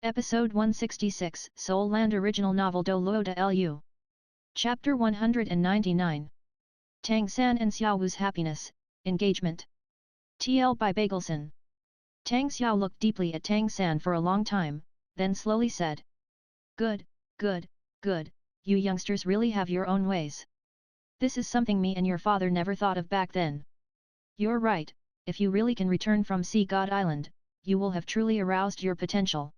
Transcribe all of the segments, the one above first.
Episode 166, Seoul Land Original Novel DouLuo DaLu. Chapter 199. Tang San and Xiaowu's Happiness, Engagement. TL by Bagelson. Tang Xiao looked deeply at Tang San for a long time, then slowly said. Good, good, good, you youngsters really have your own ways. This is something me and your father never thought of back then. You're right, if you really can return from Sea God Island, you will have truly aroused your potential.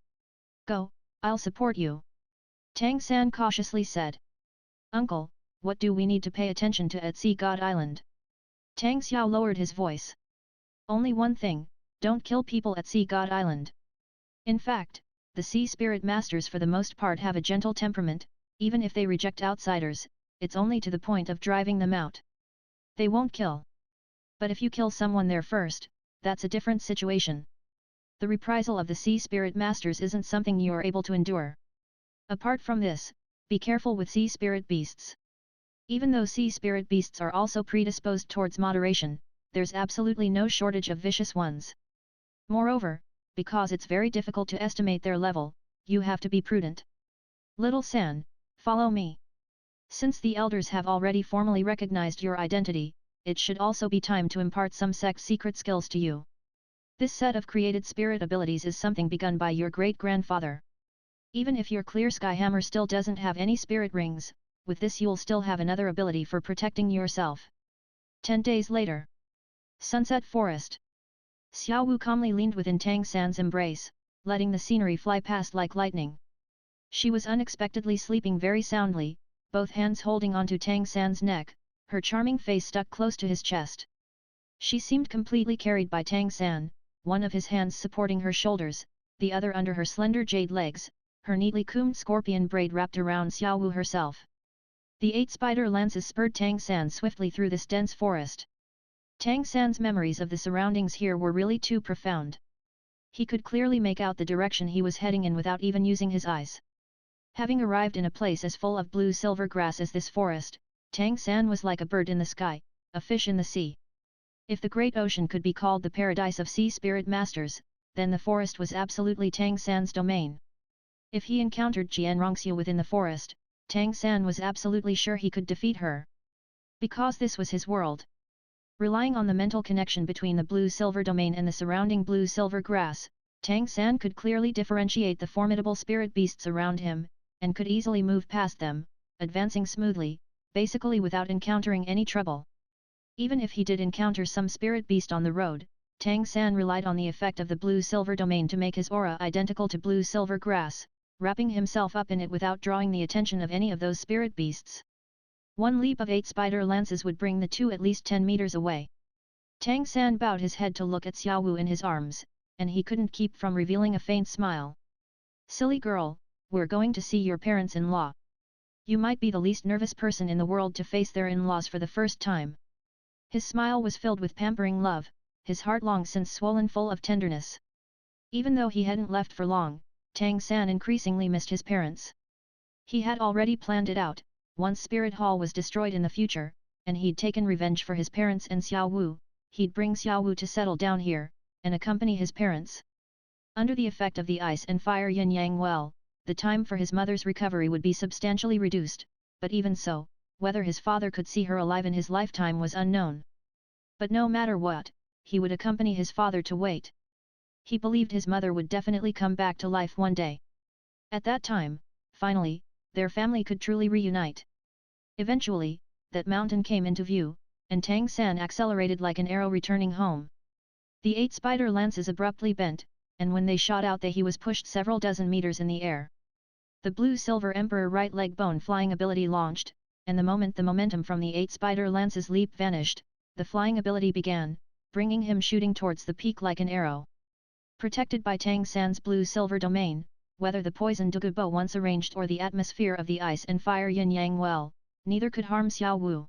Go, I'll support you. Tang San cautiously said. Uncle, what do we need to pay attention to at Sea God Island? Tang Xiao lowered his voice. Only one thing, don't kill people at Sea God Island. In fact, the Sea Spirit Masters for the most part have a gentle temperament, even if they reject outsiders, it's only to the point of driving them out. They won't kill. But if you kill someone there first, that's a different situation. The reprisal of the Sea Spirit Masters isn't something you are able to endure. Apart from this, be careful with Sea Spirit Beasts. Even though Sea Spirit Beasts are also predisposed towards moderation, there's absolutely no shortage of vicious ones. Moreover, because it's very difficult to estimate their level, you have to be prudent. Little San, follow me. Since the elders have already formally recognized your identity, it should also be time to impart some secret skills to you. This set of created spirit abilities is something begun by your great-grandfather. Even if your clear sky hammer still doesn't have any spirit rings, with this you'll still have another ability for protecting yourself. 10 days later. Sunset Forest. Xiaowu calmly leaned within Tang San's embrace, letting the scenery fly past like lightning. She was unexpectedly sleeping very soundly, both hands holding onto Tang San's neck, her charming face stuck close to his chest. She seemed completely carried by Tang San, one of his hands supporting her shoulders, the other under her slender jade legs, her neatly combed scorpion braid wrapped around Xiaowu herself. The 8 spider lances spurred Tang San swiftly through this dense forest. Tang San's memories of the surroundings here were really too profound. He could clearly make out the direction he was heading in without even using his eyes. Having arrived in a place as full of blue-silver grass as this forest, Tang San was like a bird in the sky, a fish in the sea. If the great ocean could be called the paradise of Sea Spirit Masters, then the forest was absolutely Tang San's domain. If he encountered Jian Rongxiu within the forest, Tang San was absolutely sure he could defeat her. Because this was his world. Relying on the mental connection between the blue-silver domain and the surrounding blue-silver grass, Tang San could clearly differentiate the formidable spirit beasts around him, and could easily move past them, advancing smoothly, basically without encountering any trouble. Even if he did encounter some spirit beast on the road, Tang San relied on the effect of the blue-silver domain to make his aura identical to blue-silver grass, wrapping himself up in it without drawing the attention of any of those spirit beasts. One leap of 8 spider lances would bring the two at least 10 meters away. Tang San bowed his head to look at Xiaowu in his arms, and he couldn't keep from revealing a faint smile. Silly girl, we're going to see your parents-in-law. You might be the least nervous person in the world to face their in-laws for the first time. His smile was filled with pampering love, his heart long since swollen full of tenderness. Even though he hadn't left for long, Tang San increasingly missed his parents. He had already planned it out, once Spirit Hall was destroyed in the future, and he'd taken revenge for his parents and Xiaowu, he'd bring Xiaowu to settle down here, and accompany his parents. Under the effect of the ice and fire yin-yang well, the time for his mother's recovery would be substantially reduced, but even so, whether his father could see her alive in his lifetime was unknown. But no matter what, he would accompany his father to wait. He believed his mother would definitely come back to life one day. At that time, finally, their family could truly reunite. Eventually, that mountain came into view, and Tang San accelerated like an arrow returning home. The 8 spider lances abruptly bent, and when they shot out he was pushed several dozen meters in the air. The blue-silver emperor right leg bone flying ability launched, and the moment the momentum from the 8 spider lances leap vanished, the flying ability began, bringing him shooting towards the peak like an arrow. Protected by Tang San's blue-silver domain, whether the poison Dugubo once arranged or the atmosphere of the ice and fire yin-yang well, neither could harm Xiaowu.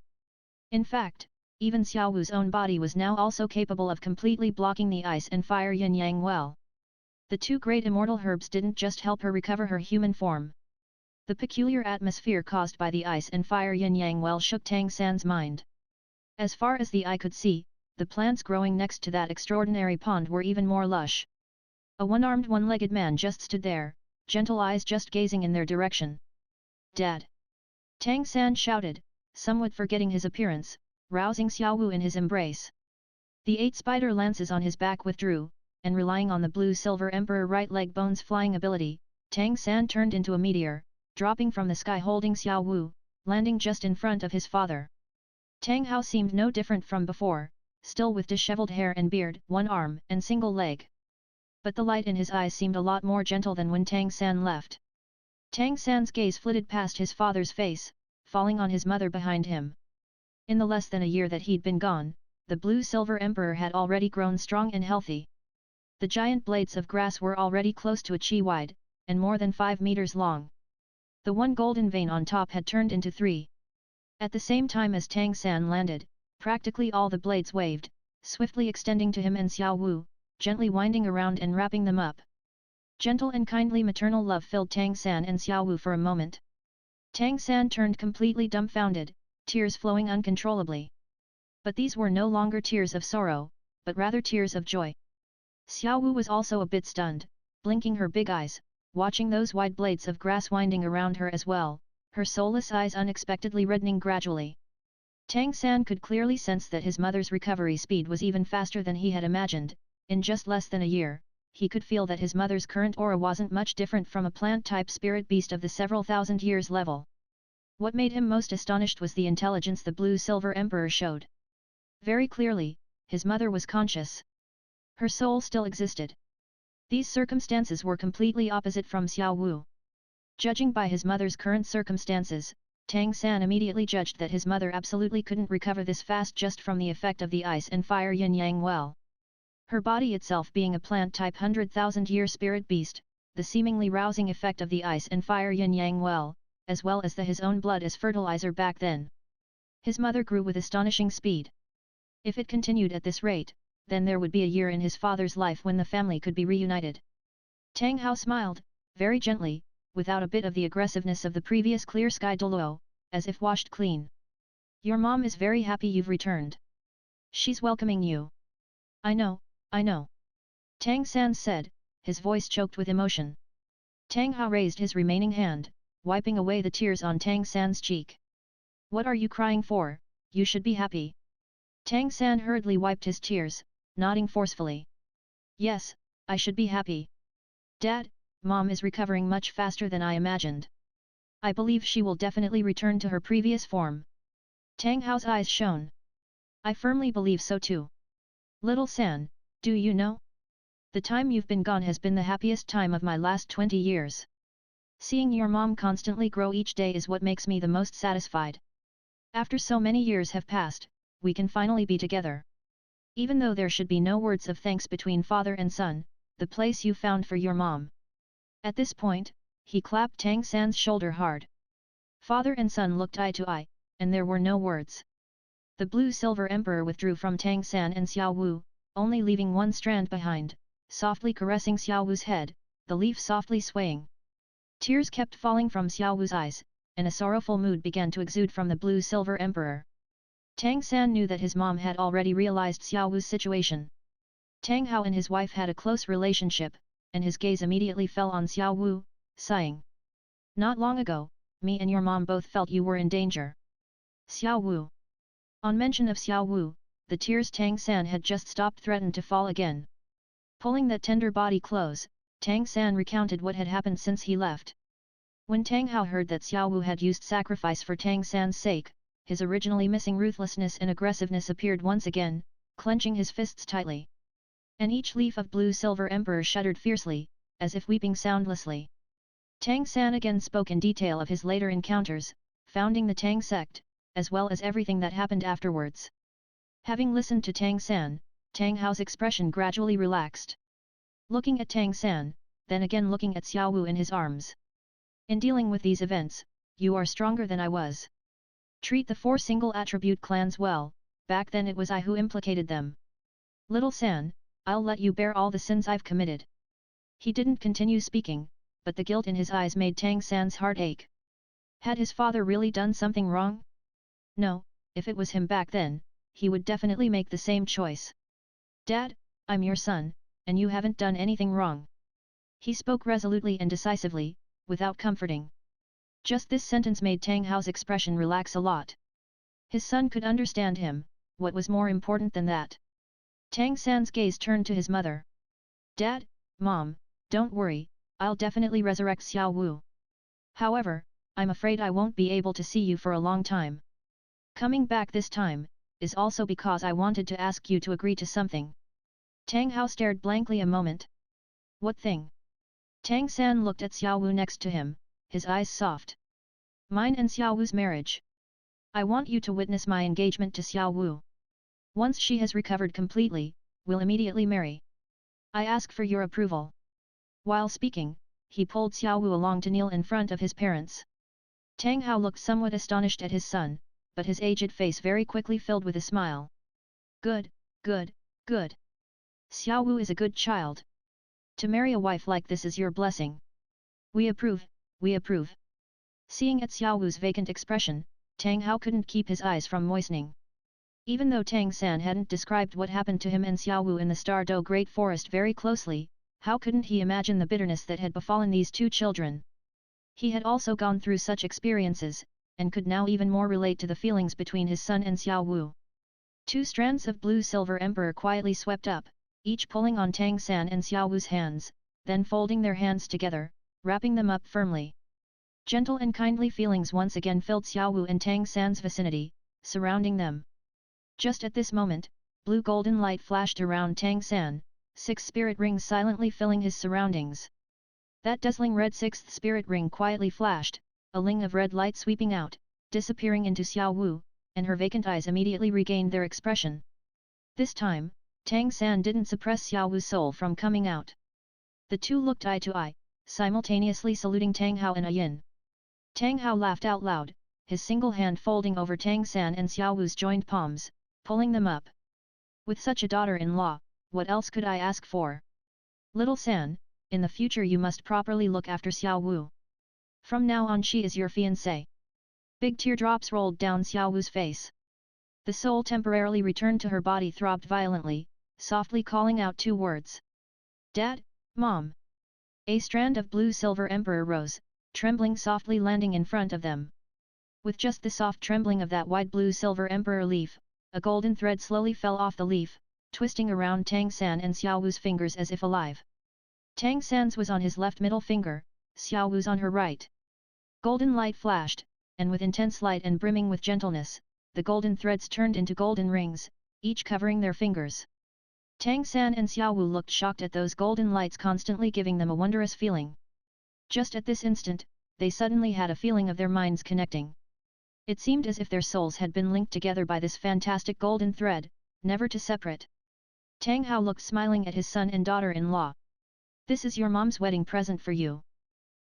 In fact, even Xiaowu's own body was now also capable of completely blocking the ice and fire yin-yang well. The 2 great immortal herbs didn't just help her recover her human form. The peculiar atmosphere caused by the ice and fire yin-yang well shook Tang San's mind. As far as the eye could see, the plants growing next to that extraordinary pond were even more lush. A one-armed one-legged man just stood there, gentle eyes just gazing in their direction. Dad! Tang San shouted, somewhat forgetting his appearance, rousing Xiao Wu in his embrace. The 8 spider lances on his back withdrew, and relying on the blue-silver emperor right leg bone's flying ability, Tang San turned into a meteor, dropping from the sky holding Xiao Wu, landing just in front of his father. Tang Hao seemed no different from before, still with disheveled hair and beard, one arm and single leg. But the light in his eyes seemed a lot more gentle than when Tang San left. Tang San's gaze flitted past his father's face, falling on his mother behind him. In the less than a year that he'd been gone, the blue-silver emperor had already grown strong and healthy. The giant blades of grass were already close to a chi wide, and more than 5 meters long. The one golden vein on top had turned into 3. At the same time as Tang San landed, practically all the blades waved, swiftly extending to him and Xiao Wu, gently winding around and wrapping them up. Gentle and kindly maternal love filled Tang San and Xiao Wu for a moment. Tang San turned completely dumbfounded, tears flowing uncontrollably. But these were no longer tears of sorrow, but rather tears of joy. Xiao Wu was also a bit stunned, blinking her big eyes, watching those wide blades of grass winding around her as well, her soulless eyes unexpectedly reddening gradually. Tang San could clearly sense that his mother's recovery speed was even faster than he had imagined. In just less than a year, he could feel that his mother's current aura wasn't much different from a plant-type spirit beast of the several thousand years level. What made him most astonished was the intelligence the blue-silver emperor showed. Very clearly, his mother was conscious. Her soul still existed. These circumstances were completely opposite from Xiao Wu. Judging by his mother's current circumstances, Tang San immediately judged that his mother absolutely couldn't recover this fast just from the effect of the ice and fire yin-yang well. Her body itself being a plant-type 100,000-year spirit beast, the seemingly rousing effect of the ice and fire yin-yang well as his own blood as fertilizer back then. His mother grew with astonishing speed. If it continued at this rate, then there would be a year in his father's life when the family could be reunited. Tang Hao smiled, very gently, without a bit of the aggressiveness of the previous clear sky DouLuo, as if washed clean. Your mom is very happy you've returned. She's welcoming you. I know. Tang San said, his voice choked with emotion. Tang Hao raised his remaining hand, wiping away the tears on Tang San's cheek. What are you crying for? You should be happy. Tang San hurriedly wiped his tears, nodding forcefully. Yes, I should be happy. Dad, Mom is recovering much faster than I imagined. I believe she will definitely return to her previous form. Tang Hao's eyes shone. I firmly believe so too. Little San, do you know? The time you've been gone has been the happiest time of my last 20 years. Seeing your mom constantly grow each day is what makes me the most satisfied. After so many years have passed, we can finally be together. Even though there should be no words of thanks between father and son, the place you found for your mom. At this point, he clapped Tang San's shoulder hard. Father and son looked eye to eye, and there were no words. The blue-silver emperor withdrew from Tang San and Xiao Wu, only leaving one strand behind, softly caressing Xiao Wu's head, the leaf softly swaying. Tears kept falling from Xiao Wu's eyes, and a sorrowful mood began to exude from the blue-silver emperor. Tang San knew that his mom had already realized Xiao Wu's situation. Tang Hao and his wife had a close relationship, and his gaze immediately fell on Xiao Wu, sighing. Not long ago, me and your mom both felt you were in danger. Xiao Wu. On mention of Xiao Wu, the tears Tang San had just stopped threatened to fall again. Pulling that tender body close, Tang San recounted what had happened since he left. When Tang Hao heard that Xiao Wu had used sacrifice for Tang San's sake, his originally missing ruthlessness and aggressiveness appeared once again, clenching his fists tightly. And each leaf of blue-silver emperor shuddered fiercely, as if weeping soundlessly. Tang San again spoke in detail of his later encounters, founding the Tang sect, as well as everything that happened afterwards. Having listened to Tang San, Tang Hao's expression gradually relaxed. Looking at Tang San, then again looking at Xiao Wu in his arms. In dealing with these events, you are stronger than I was. Treat the 4 single-attribute clans well, back then it was I who implicated them. Little San, I'll let you bear all the sins I've committed. He didn't continue speaking, but the guilt in his eyes made Tang San's heart ache. Had his father really done something wrong? No, if it was him back then, he would definitely make the same choice. Dad, I'm your son, and you haven't done anything wrong. He spoke resolutely and decisively, without comforting. Just this sentence made Tang Hao's expression relax a lot. His son could understand him, what was more important than that? Tang San's gaze turned to his mother. Dad, Mom, don't worry, I'll definitely resurrect Xiao Wu. However, I'm afraid I won't be able to see you for a long time. Coming back this time, is also because I wanted to ask you to agree to something. Tang Hao stared blankly a moment. What thing? Tang San looked at Xiao Wu next to him, his eyes soft. Mine and Xiao Wu's marriage. I want you to witness my engagement to Xiao Wu. Once she has recovered completely, we'll immediately marry. I ask for your approval. While speaking, he pulled Xiao Wu along to kneel in front of his parents. Tang Hao looked somewhat astonished at his son, but his aged face very quickly filled with a smile. Good, good, good. Xiao Wu is a good child. To marry a wife like this is your blessing. We approve, we approve. Seeing at Xiao Wu's vacant expression, Tang Hao couldn't keep his eyes from moistening. Even though Tang San hadn't described what happened to him and Xiao Wu in the Star Do Great Forest very closely, how couldn't he imagine the bitterness that had befallen these two children? He had also gone through such experiences, and could now even more relate to the feelings between his son and Xiao Wu. Two strands of blue-silver emperor quietly swept up, each pulling on Tang San and Xiao Wu's hands, then folding their hands together, wrapping them up firmly. Gentle and kindly feelings once again filled Xiao Wu and Tang San's vicinity, surrounding them. Just at this moment, blue golden light flashed around Tang San, 6 spirit rings silently filling his surroundings. That dazzling red 6th spirit ring quietly flashed, a ling of red light sweeping out, disappearing into Xiao Wu, and her vacant eyes immediately regained their expression. This time, Tang San didn't suppress Xiao Wu's soul from coming out. The two looked eye to eye, simultaneously saluting Tang Hao and Yin. Tang Hao laughed out loud, his single hand folding over Tang San and Xiao Wu's joined palms, pulling them up. With such a daughter-in-law, what else could I ask for? Little San, in the future you must properly look after Xiao Wu. From now on she is your fiancé. Big teardrops rolled down Xiao Wu's face. The soul temporarily returned to her body throbbed violently, softly calling out 2 words. Dad, Mom. A strand of blue-silver emperor rose, trembling softly landing in front of them. With just the soft trembling of that wide blue-silver emperor leaf, a golden thread slowly fell off the leaf, twisting around Tang San and Xiao Wu's fingers as if alive. Tang San's was on his left middle finger, Xiao Wu's on her right. Golden light flashed, and with intense light and brimming with gentleness, the golden threads turned into golden rings, each covering their fingers. Tang San and Xiao Wu looked shocked at those golden lights constantly giving them a wondrous feeling. Just at this instant, they suddenly had a feeling of their minds connecting. It seemed as if their souls had been linked together by this fantastic golden thread, never to separate. Tang Hao looked smiling at his son and daughter-in-law. This is your mom's wedding present for you.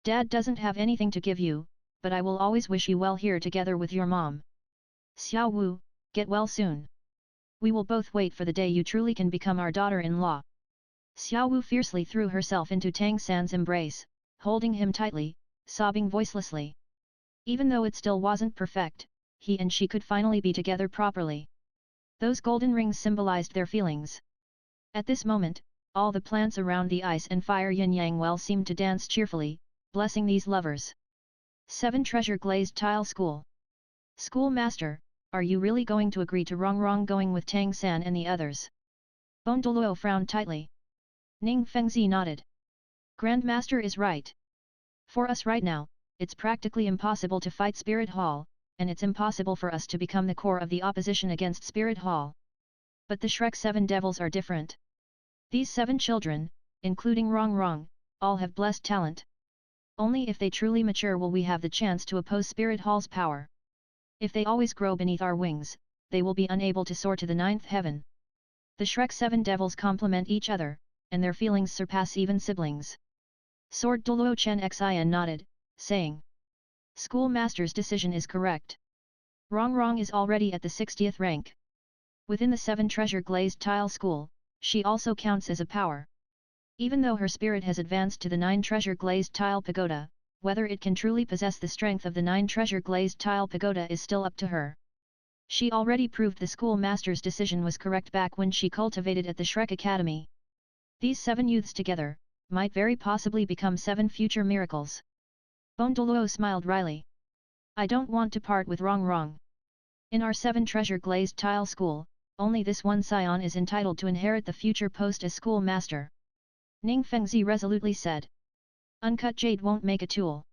Dad doesn't have anything to give you, but I will always wish you well here together with your mom. Xiao Wu, get well soon. We will both wait for the day you truly can become our daughter-in-law. Xiao Wu fiercely threw herself into Tang San's embrace, holding him tightly, sobbing voicelessly. Even though it still wasn't perfect, he and she could finally be together properly. Those golden rings symbolized their feelings. At this moment, all the plants around the ice and fire yin-yang well seemed to dance cheerfully, blessing these lovers. 7 Treasure Glazed Tile School. Schoolmaster, are you really going to agree to Rong going with Tang San and the others? DouLuo frowned tightly. Ning Fengzi nodded. Grandmaster is right. For us right now, it's practically impossible to fight Spirit Hall, and it's impossible for us to become the core of the opposition against Spirit Hall. But the Shrek 7 devils are different. These 7 children, including Rong, all have blessed talent. Only if they truly mature will we have the chance to oppose Spirit Hall's power. If they always grow beneath our wings, they will be unable to soar to the 9th heaven. The Shrek 7 devils complement each other, and their feelings surpass even siblings. Sword DouLuo Chen Xin nodded, saying. Schoolmaster's decision is correct. Rong is already at the 60th rank. Within the 7 Treasure Glazed Tile School, she also counts as a power. Even though her spirit has advanced to the 9 Treasure Glazed Tile Pagoda, whether it can truly possess the strength of the 9 Treasure Glazed Tile Pagoda is still up to her. She already proved the schoolmaster's decision was correct back when she cultivated at the Shrek Academy. These 7 youths together, might very possibly become 7 future miracles. DouLuo smiled wryly. I don't want to part with Wrong. In our 7 treasure glazed tile school, only this one scion is entitled to inherit the future post as school master. Ning Fengzi resolutely said. Uncut jade won't make a tool.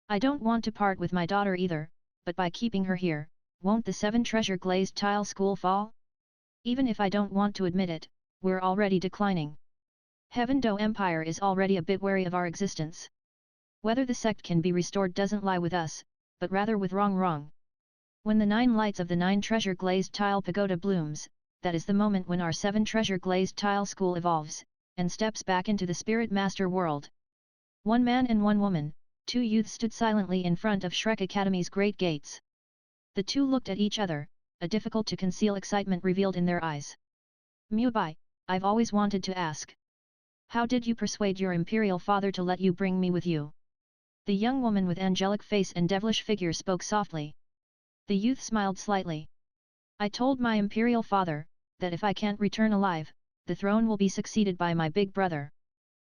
I don't want to part with my daughter either, but by keeping her here, won't the 7 treasure glazed tile school fall? Even if I don't want to admit it, we're already declining. Heaven Do Empire is already a bit wary of our existence. Whether the sect can be restored doesn't lie with us, but rather with Wrong. When the 9 lights of the 9 treasure glazed tile pagoda blooms, that is the moment when our 7 treasure glazed tile school evolves, and steps back into the spirit master world. 1 man and 1 woman, 2 youths stood silently in front of Shrek Academy's great gates. The 2 looked at each other, a difficult to conceal excitement revealed in their eyes. Mubai, I've always wanted to ask. How did you persuade your imperial father to let you bring me with you? The young woman with angelic face and devilish figure spoke softly. The youth smiled slightly. I told my imperial father, that if I can't return alive, the throne will be succeeded by my big brother.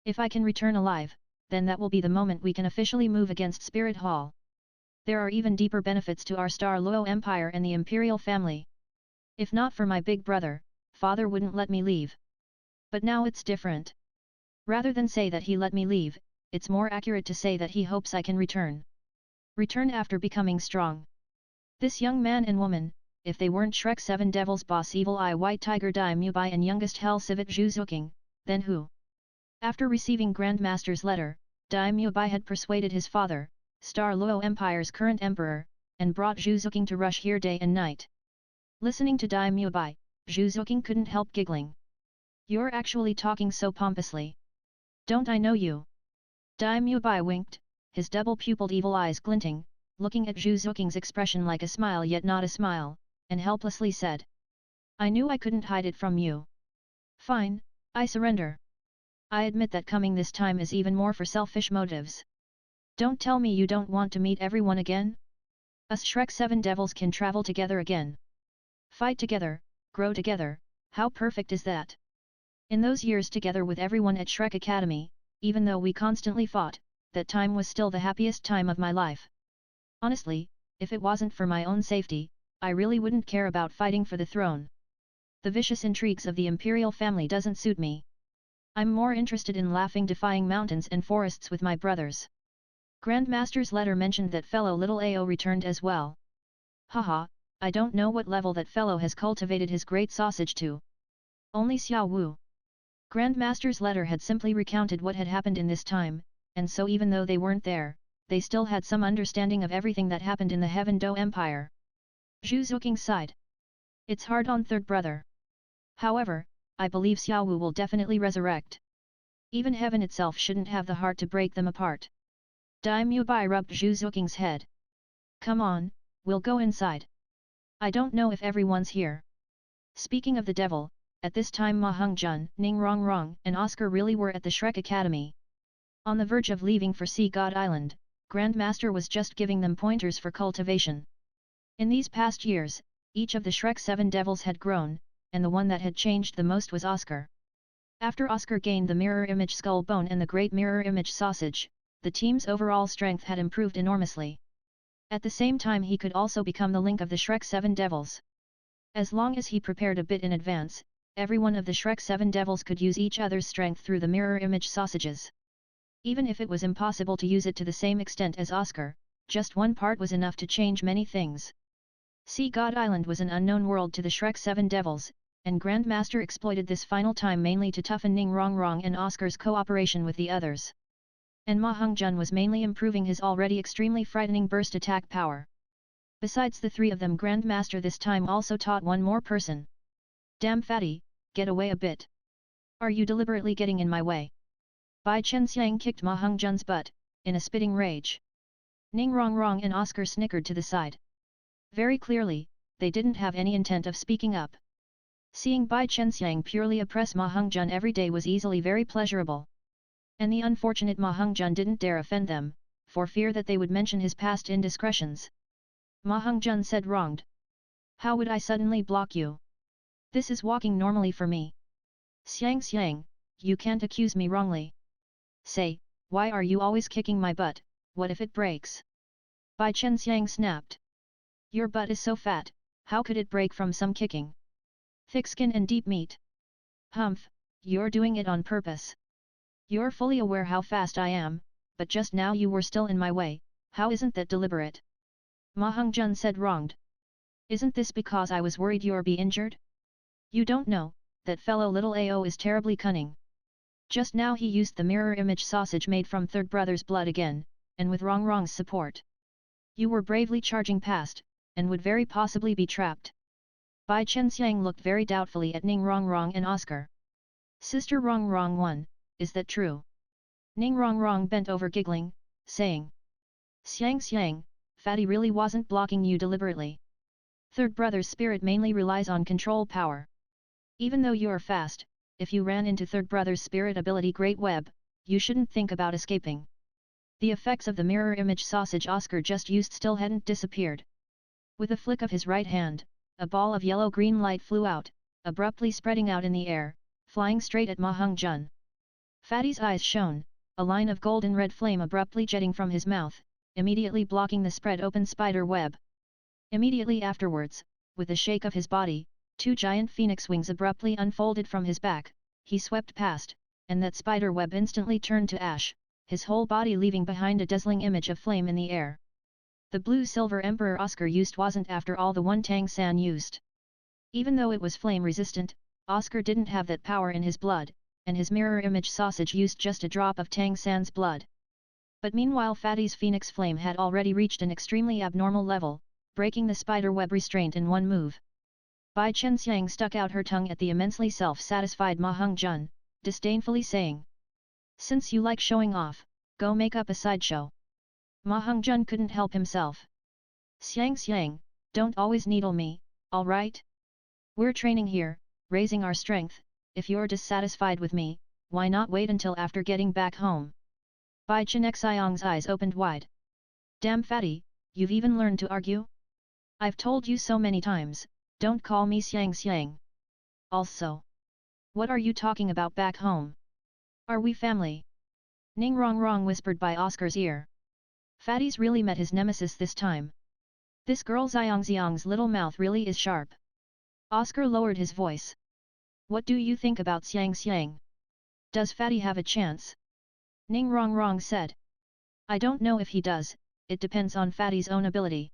If I can return alive, then that will be the moment we can officially move against Spirit Hall. There are even deeper benefits to our DouLuo Empire and the imperial family. If not for my big brother, father wouldn't let me leave. But now it's different. Rather than say that he let me leave, it's more accurate to say that he hopes I can return. Return after becoming strong. This young man and woman, if they weren't Shrek 7 Devils boss Evil Eye White Tiger Dai Mubai and youngest Hell Civet Zhu Zuking, then who? After receiving Grandmaster's letter, Dai Mubai had persuaded his father, DouLuo Empire's current emperor, and brought Zhu Zuking to rush here day and night. Listening to Dai Mubai, Zhu Zuking couldn't help giggling. You're actually talking so pompously. Don't I know you? Dai Mubai winked, his double-pupiled evil eyes glinting, looking at Zhu Zuking's expression like a smile yet not a smile, and helplessly said. I knew I couldn't hide it from you. Fine, I surrender. I admit that coming this time is even more for selfish motives. Don't tell me you don't want to meet everyone again? Us Shrek 7 Devils can travel together again. Fight together, grow together, how perfect is that? In those years together with everyone at Shrek Academy, even though we constantly fought, that time was still the happiest time of my life. Honestly, if it wasn't for my own safety, I really wouldn't care about fighting for the throne. The vicious intrigues of the imperial family doesn't suit me. I'm more interested in laughing defying mountains and forests with my brothers. Grandmaster's letter mentioned that fellow little Ao returned as well. Haha, I don't know what level that fellow has cultivated his great sausage to. Only Xiao Wu. Grandmaster's letter had simply recounted what had happened in this time, and so even though they weren't there, they still had some understanding of everything that happened in the Heaven Do Empire. Zhu Zuking sighed. It's hard on third brother. However, I believe Xiao Wu will definitely resurrect. Even heaven itself shouldn't have the heart to break them apart. Dai Mubai rubbed Zhu Zuking's head. Come on, we'll go inside. I don't know if everyone's here. Speaking of the devil, at this time Ma Hongjun, Ning Rongrong and Oscar really were at the Shrek Academy. On the verge of leaving for Sea God Island, Grandmaster was just giving them pointers for cultivation. In these past years, each of the Shrek 7 Devils had grown, and the one that had changed the most was Oscar. After Oscar gained the mirror image skull bone and the great mirror image sausage, the team's overall strength had improved enormously. At the same time he could also become the link of the Shrek 7 Devils. As long as he prepared a bit in advance, every one of the Shrek 7 Devils could use each other's strength through the mirror image sausages. Even if it was impossible to use it to the same extent as Oscar, just one part was enough to change many things. Sea God Island was an unknown world to the Shrek 7 Devils, and Grandmaster exploited this final time mainly to toughen Ning Rongrong and Oscar's cooperation with the others. And Ma Hongjun was mainly improving his already extremely frightening burst attack power. Besides the 3 of them, Grandmaster this time also taught one more person. Damn fatty, get away a bit. Are you deliberately getting in my way? Bai Chenxiang kicked Ma Hongjun's butt, in a spitting rage. Ning Rongrong and Oscar snickered to the side. Very clearly, they didn't have any intent of speaking up. Seeing Bai Chenxiang purely oppress Ma Hongjun every day was easily very pleasurable. And the unfortunate Ma Hongjun didn't dare offend them, for fear that they would mention his past indiscretions. Ma Hongjun said wronged. How would I suddenly block you? This is walking normally for me. Xiang, you can't accuse me wrongly. Say, why are you always kicking my butt, what if it breaks? Bai Chenxiang snapped. Your butt is so fat, how could it break from some kicking? Thick skin and deep meat. Humph, you're doing it on purpose. You're fully aware how fast I am, but just now you were still in my way, how isn't that deliberate? Ma Hongzhen said wronged. Isn't this because I was worried you'll be injured? You don't know, that fellow little Ao is terribly cunning. Just now he used the mirror image sausage made from third brother's blood again, and with Rongrong's support. You were bravely charging past, and would very possibly be trapped. Bai Chenxiang looked very doubtfully at Ning Rongrong and Oscar. Sister Rongrong 1, is that true? Ning Rongrong bent over giggling, saying. Xiang, Fatty really wasn't blocking you deliberately. Third brother's spirit mainly relies on control power. Even though you're fast, if you ran into third brother's spirit ability Great Web, you shouldn't think about escaping. The effects of the mirror image sausage Oscar just used still hadn't disappeared. With a flick of his right hand, a ball of yellow-green light flew out, abruptly spreading out in the air, flying straight at Ma Hongzhen. Fatty's eyes shone, a line of golden red flame abruptly jetting from his mouth, immediately blocking the spread open spider web. Immediately afterwards, with a shake of his body, 2 giant phoenix wings abruptly unfolded from his back, he swept past, and that spider web instantly turned to ash, his whole body leaving behind a dazzling image of flame in the air. The blue-silver Emperor Oscar used wasn't after all the one Tang San used. Even though it was flame-resistant, Oscar didn't have that power in his blood, and his mirror image sausage used just a drop of Tang San's blood. But meanwhile Fatty's phoenix flame had already reached an extremely abnormal level, breaking the spider web restraint in one move. Bai Chenxiang stuck out her tongue at the immensely self-satisfied Ma Hongzhen, disdainfully saying. Since you like showing off, go make up a sideshow. Ma Hongzhen couldn't help himself. Xiang, don't always needle me, alright? We're training here, raising our strength, if you're dissatisfied with me, why not wait until after getting back home? Bai Chenxiang's eyes opened wide. Damn Fatty, you've even learned to argue? I've told you so many times, don't call me Xiang. Also, what are you talking about back home? Are we family? Ning Rongrong whispered by Oscar's ear. Fatty's really met his nemesis this time. This girl Xiang's little mouth really is sharp. Oscar lowered his voice. What do you think about Xiang? Does Fatty have a chance? Ning Rongrong said. I don't know if he does, it depends on Fatty's own ability.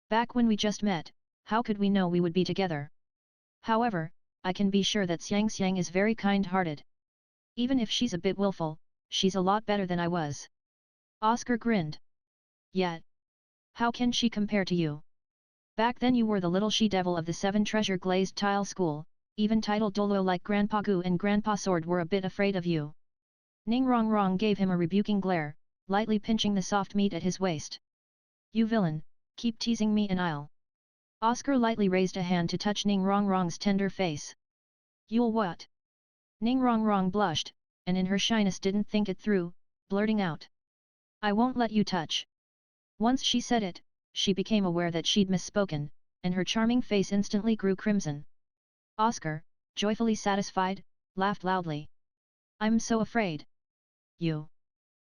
Back when we just met, how could we know we would be together? However, I can be sure that Xiang is very kind-hearted. Even if she's a bit willful, she's a lot better than I was. Oscar grinned. Yet, how can she compare to you? Back then you were the little she-devil of the 7 treasure glazed tile school, even titled DouLuo like Grandpa Gu and Grandpa Sword were a bit afraid of you. Ning Rongrong gave him a rebuking glare, lightly pinching the soft meat at his waist. You villain, keep teasing me and I'll. Oscar lightly raised a hand to touch Ning Rongrong's tender face. You'll what? Ning Rongrong blushed, and in her shyness didn't think it through, blurting out. I won't let you touch. Once she said it, she became aware that she'd misspoken, and her charming face instantly grew crimson. Oscar, joyfully satisfied, laughed loudly. I'm so afraid. You.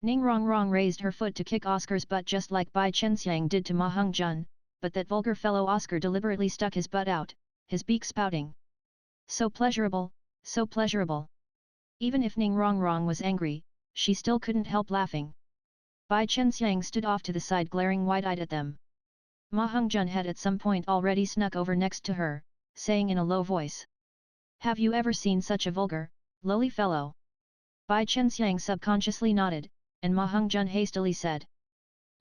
Ning Rongrong raised her foot to kick Oscar's butt just like Bai Chenxiang did to Ma Hongzhen, but that vulgar fellow Oscar deliberately stuck his butt out, his beak spouting. So pleasurable, so pleasurable. Even if Ning Rongrong was angry, she still couldn't help laughing. Bai Chenxiang stood off to the side glaring wide-eyed at them. Ma Hongzhen had at some point already snuck over next to her, saying in a low voice. Have you ever seen such a vulgar, lowly fellow? Bai Chenxiang subconsciously nodded, and Ma Hongzhen hastily said.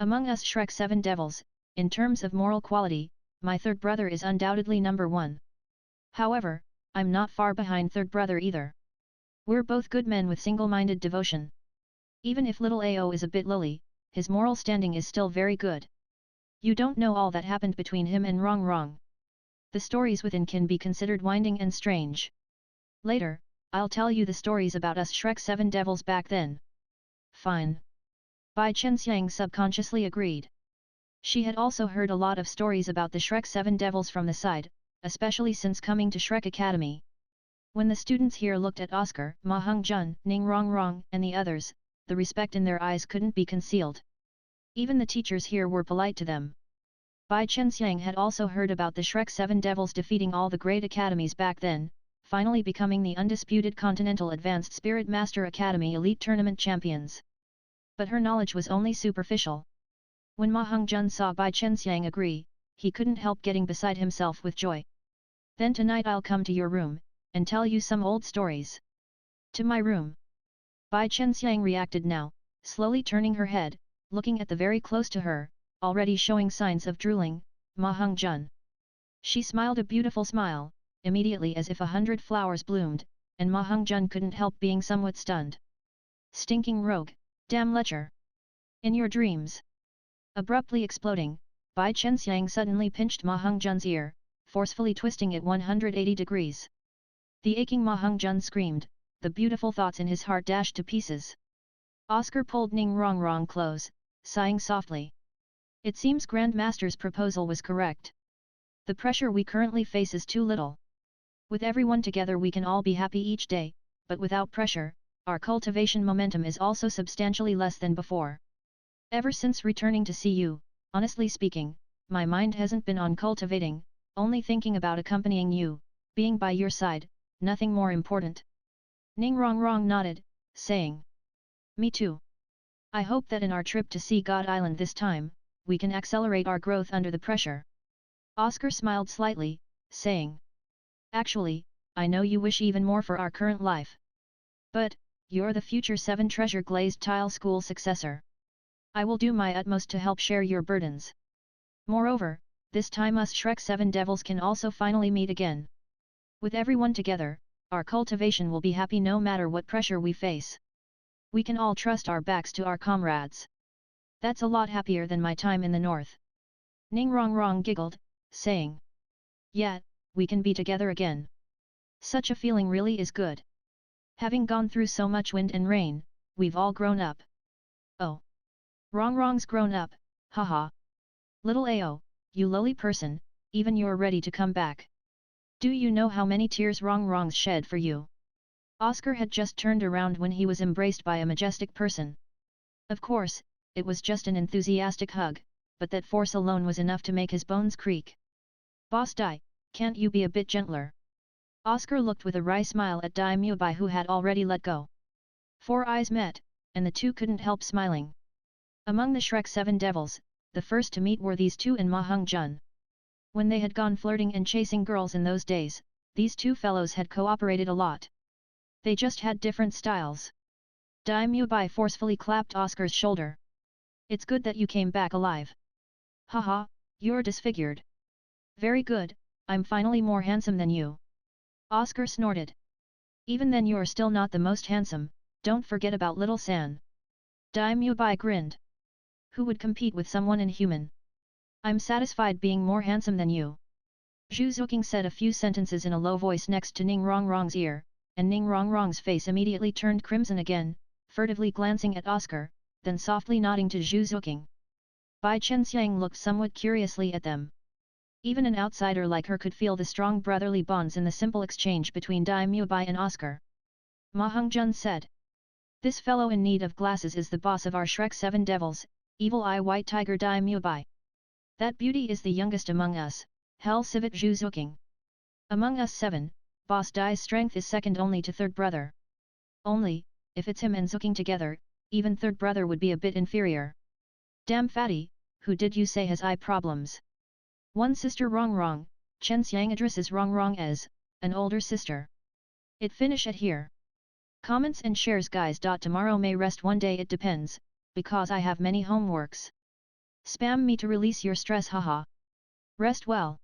Among us Shrek 7 devils, in terms of moral quality, my third brother is undoubtedly number 1. However, I'm not far behind third brother either. We're both good men with single-minded devotion. Even if little Ao is a bit lowly, his moral standing is still very good. You don't know all that happened between him and Rongrong. The stories within can be considered winding and strange. Later, I'll tell you the stories about us Shrek 7 devils back then. Fine. Bai Chenxiang subconsciously agreed. She had also heard a lot of stories about the Shrek 7 devils from the side, especially since coming to Shrek Academy. When the students here looked at Oscar, Ma Hongzhen, Ning Rongrong, and the others, the respect in their eyes couldn't be concealed. Even the teachers here were polite to them. Bai Chenxiang had also heard about the Shrek 7 Devils defeating all the great academies back then, finally becoming the undisputed Continental Advanced Spirit Master Academy Elite Tournament champions. But her knowledge was only superficial. When Ma Hongjun saw Bai Chenxiang agree, he couldn't help getting beside himself with joy. Then tonight I'll come to your room, and tell you some old stories. To my room. Bai Chenxiang reacted now, slowly turning her head, looking at the very close to her, already showing signs of drooling, Ma Hongjun. She smiled a beautiful smile, immediately as if 100 flowers bloomed, and Ma Hongjun couldn't help being somewhat stunned. Stinking rogue, damn lecher! In your dreams! Abruptly exploding, Bai Chenxiang suddenly pinched Ma Hongjun's ear, forcefully twisting it 180 degrees. The aching Ma Hongjun screamed, the beautiful thoughts in his heart dashed to pieces. Oscar pulled Ning Rongrong close, sighing softly. It seems Grandmaster's proposal was correct. The pressure we currently face is too little. With everyone together we can all be happy each day, but without pressure, our cultivation momentum is also substantially less than before. Ever since returning to see you, honestly speaking, my mind hasn't been on cultivating, only thinking about accompanying you, being by your side, nothing more important. Ning Rongrong nodded, saying. Me too. I hope that in our trip to see God Island this time, we can accelerate our growth under the pressure. Oscar smiled slightly, saying. Actually, I know you wish even more for our current life. But, you're the future 7 Treasure Glazed Tile School successor. I will do my utmost to help share your burdens. Moreover, this time us Shrek 7 Devils can also finally meet again. With everyone together, our cultivation will be happy no matter what pressure we face. We can all trust our backs to our comrades. That's a lot happier than my time in the north. Ning Rongrong giggled, saying. Yeah, we can be together again. Such a feeling really is good. Having gone through so much wind and rain, we've all grown up. Oh. Rongrong's grown up, haha. Little Ao, you lowly person, even you're ready to come back. Do you know how many tears Rongrong's shed for you? Oscar had just turned around when he was embraced by a majestic person. Of course, it was just an enthusiastic hug, but that force alone was enough to make his bones creak. Boss Dai, can't you be a bit gentler? Oscar looked with a wry smile at Dai Mubai who had already let go. 4 eyes met, and the two couldn't help smiling. Among the Shrek 7 Devils, the first to meet were these two and Ma Hongjun. When they had gone flirting and chasing girls in those days, these two fellows had cooperated a lot. They just had different styles. Dai Mubai forcefully clapped Oscar's shoulder. It's good that you came back alive. Haha, you're disfigured. Very good, I'm finally more handsome than you. Oscar snorted. Even then you're still not the most handsome, don't forget about little San. Dai Mubai grinned. Who would compete with someone inhuman? I'm satisfied being more handsome than you. Zhu Zuqing said a few sentences in a low voice next to Ning Rongrong's ear, and Ning Rongrong's face immediately turned crimson again, furtively glancing at Oscar, then softly nodding to Zhu Zuqing. Bai Chenxiang looked somewhat curiously at them. Even an outsider like her could feel the strong brotherly bonds in the simple exchange between Dai Mubai and Oscar. Ma Hongjun said. This fellow in need of glasses is the boss of our Shrek 7 Devils, Evil Eye White Tiger Dai Mubai. That beauty is the youngest among us, Hell Civet Zhu Zuqing. Among us 7, Boss Dai's strength is second only to third brother. Only, if it's him and Zuqing together, even third brother would be a bit inferior. Damn fatty, who did you say has eye problems? One sister Rongrong, Chenxiang addresses Rongrong as, an older sister. It finish at here. Comments and shares guys. Tomorrow may rest one day it depends, because I have many homeworks. Spam me to release your stress haha. Rest well.